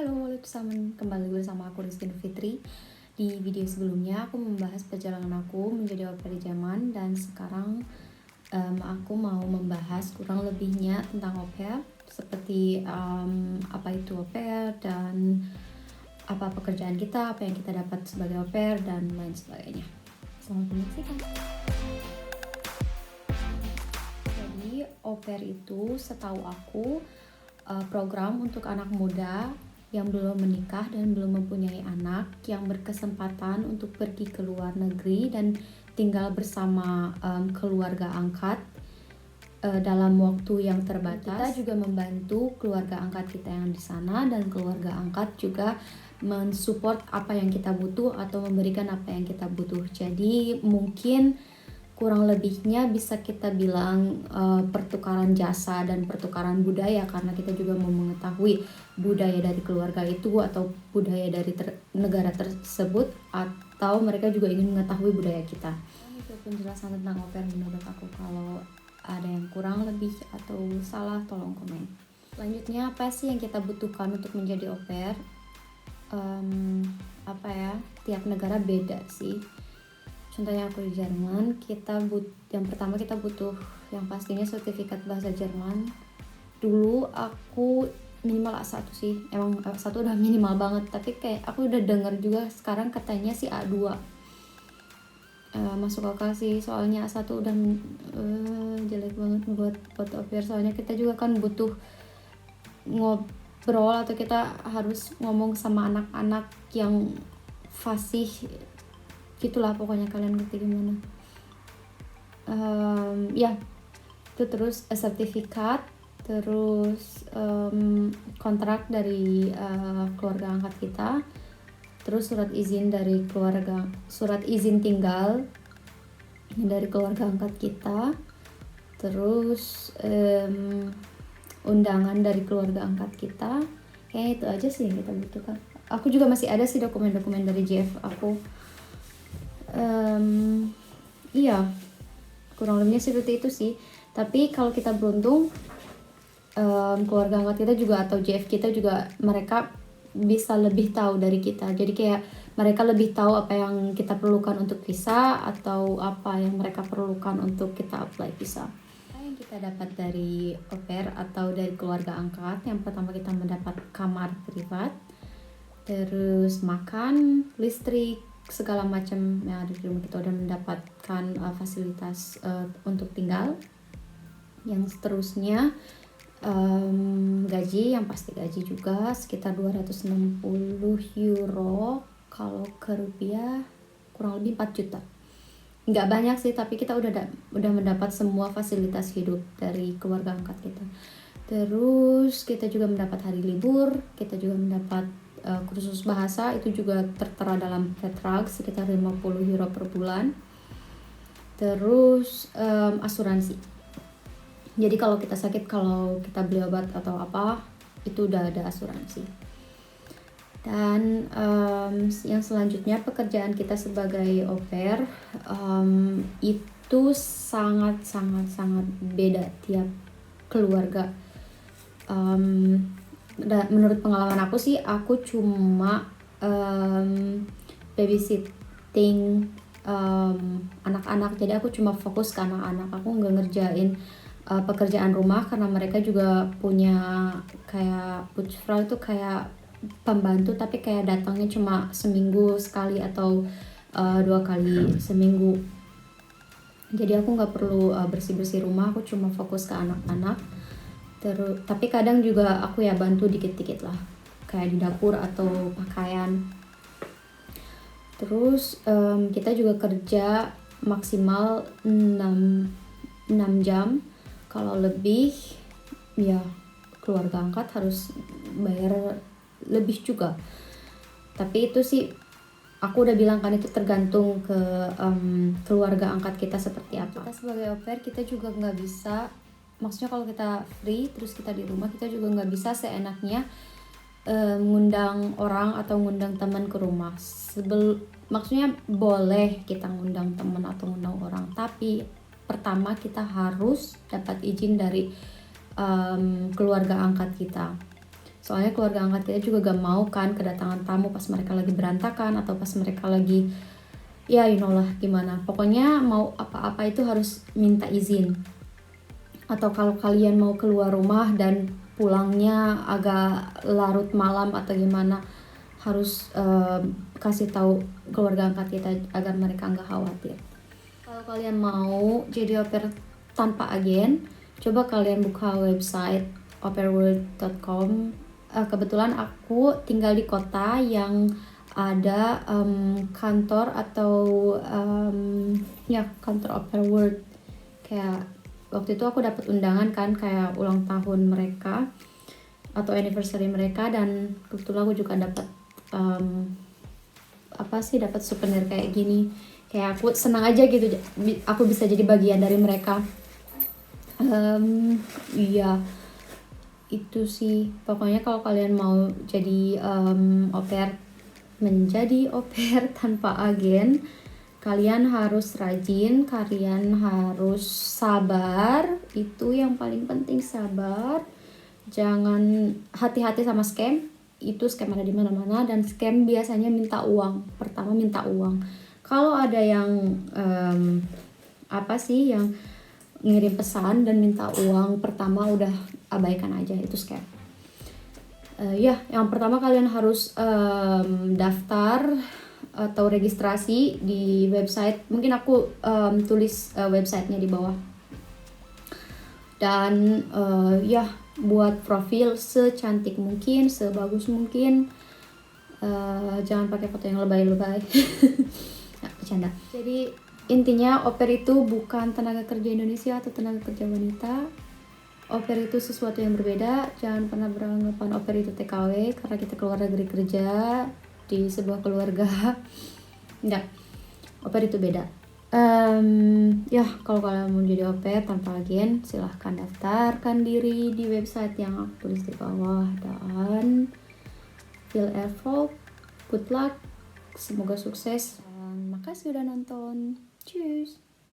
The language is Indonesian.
Halo, kembali bersama aku Rizky Fitri. Di video sebelumnya aku membahas perjalanan aku menjadi au pair di Jerman, dan sekarang aku mau membahas kurang lebihnya tentang au pair, seperti apa itu au pair dan apa pekerjaan kita, apa yang kita dapat sebagai au pair, dan lain sebagainya. Selamat menyaksikan. Jadi au pair itu setahu aku program untuk anak muda yang belum menikah dan belum mempunyai anak yang berkesempatan untuk pergi ke luar negeri dan tinggal bersama keluarga angkat dalam waktu yang terbatas. Kita juga membantu keluarga angkat kita yang di sana, dan keluarga angkat juga mensupport apa yang kita butuh atau memberikan apa yang kita butuh. Jadi mungkin kurang lebihnya bisa kita bilang pertukaran jasa dan pertukaran budaya, karena kita juga mau mengetahui budaya dari keluarga itu atau budaya dari negara tersebut, atau mereka juga ingin mengetahui budaya kita. Itu penjelasan tentang au pair menurut aku. Kalau ada yang kurang lebih atau salah, tolong komen. Selanjutnya, apa sih yang kita butuhkan untuk menjadi au pair? Tiap negara beda sih. Contohnya aku di Jerman, yang pertama kita butuh yang pastinya sertifikat bahasa Jerman. Dulu aku minimal A1 sih, emang A1 udah minimal banget, tapi kayak aku udah denger juga sekarang katanya sih A2. Masuk akal sih, soalnya A1 udah jelek banget buat au pair, soalnya kita juga kan butuh ngobrol atau kita harus ngomong sama anak-anak yang fasih. Gitulah pokoknya, kalian ngerti gimana. Itu terus sertifikat, terus kontrak dari keluarga angkat kita, terus surat izin tinggal dari keluarga angkat kita, terus undangan dari keluarga angkat kita. Kayaknya itu aja sih yang kita butuhkan. Aku juga masih ada sih dokumen-dokumen dari JF aku. Kurang lebihnya seperti itu sih. Tapi kalau kita beruntung, keluarga angkat kita juga atau JF kita juga, mereka bisa lebih tahu dari kita. Jadi kayak mereka lebih tahu apa yang kita perlukan untuk visa, atau apa yang mereka perlukan untuk kita apply visa. Apa yang kita dapat dari au pair atau dari keluarga angkat? Yang pertama, kita mendapat kamar privat, terus makan, listrik, segala macam yang ada di rumah. Kita udah mendapatkan fasilitas untuk tinggal. Yang seterusnya gaji, yang pasti gaji juga sekitar 260 euro, kalau ke rupiah kurang lebih 4 juta. Nggak banyak sih, tapi kita udah mendapat semua fasilitas hidup dari keluarga angkat kita. Terus kita juga mendapat hari libur, kita juga mendapat kursus bahasa, itu juga tertera dalam Vertrag, sekitar 50 euro per bulan. Terus asuransi. Jadi kalau kita sakit, kalau kita beli obat atau apa, itu udah ada asuransi. Dan yang selanjutnya, pekerjaan kita sebagai au pair itu sangat beda tiap keluarga. Menurut pengalaman aku sih, aku cuma babysitting anak-anak, jadi aku cuma fokus ke anak-anak. Aku nggak ngerjain pekerjaan rumah, karena mereka juga punya kayak putzfrau, itu kayak pembantu, tapi kayak datangnya cuma seminggu sekali atau 2 kali seminggu. Jadi aku nggak perlu bersih-bersih rumah, aku cuma fokus ke anak-anak. Terus, tapi kadang juga aku ya bantu dikit-dikit lah, kayak di dapur atau pakaian. Terus kita juga kerja maksimal 6 jam. Kalau lebih, ya keluarga angkat harus bayar lebih juga. Tapi itu sih aku udah bilang kan, itu tergantung ke keluarga angkat kita seperti apa. Kita sebagai au pair, kita juga nggak bisa, maksudnya kalau kita free terus kita di rumah, kita juga nggak bisa seenaknya ngundang orang atau ngundang teman ke rumah. Maksudnya boleh kita ngundang teman atau ngundang orang, tapi pertama kita harus dapat izin dari keluarga angkat kita. Soalnya keluarga angkat kita juga gak mau kan kedatangan tamu pas mereka lagi berantakan atau pas mereka lagi ya you know lah gimana. Pokoknya mau apa-apa itu harus minta izin. Atau kalau kalian mau keluar rumah dan pulangnya agak larut malam atau gimana, harus kasih tahu keluarga angkat kita agar mereka nggak khawatir. Kalau kalian mau jadi au pair tanpa agen, coba kalian buka website aupairworld.com. Kebetulan aku tinggal di kota yang ada kantor atau ya kantor au pair world. Kayak waktu itu aku dapat undangan kan kayak ulang tahun mereka atau anniversary mereka, dan kebetulan aku juga dapat dapat souvenir kayak gini. Kayak aku senang aja gitu, aku bisa jadi bagian dari mereka. Iya, itu sih. Pokoknya kalau kalian mau jadi menjadi au pair tanpa agen, kalian harus rajin, kalian harus sabar. Itu yang paling penting, sabar. Jangan hati-hati sama scam. Itu scam ada di mana-mana, dan scam biasanya minta uang. Pertama minta uang. Kalau ada yang yang ngirim pesan dan minta uang pertama, udah abaikan aja, itu scam. Yang pertama kalian harus daftar atau registrasi di website. Mungkin aku tulis websitenya di bawah. Dan buat profil secantik mungkin, sebagus mungkin. Jangan pakai foto yang lebay-lebay. Nah, bercanda. Jadi intinya au pair itu bukan tenaga kerja Indonesia atau tenaga kerja wanita. Au pair itu sesuatu yang berbeda. Jangan pernah beranggapan au pair itu TKW karena kita keluar negeri kerja di sebuah keluarga. Enggak, au pair itu beda. Kalau kalian mau jadi au pair tanpa agen, silahkan daftarkan diri di website yang aku tulis di bawah, dan feel effort, good luck, semoga sukses, dan makasih udah nonton. Cheers.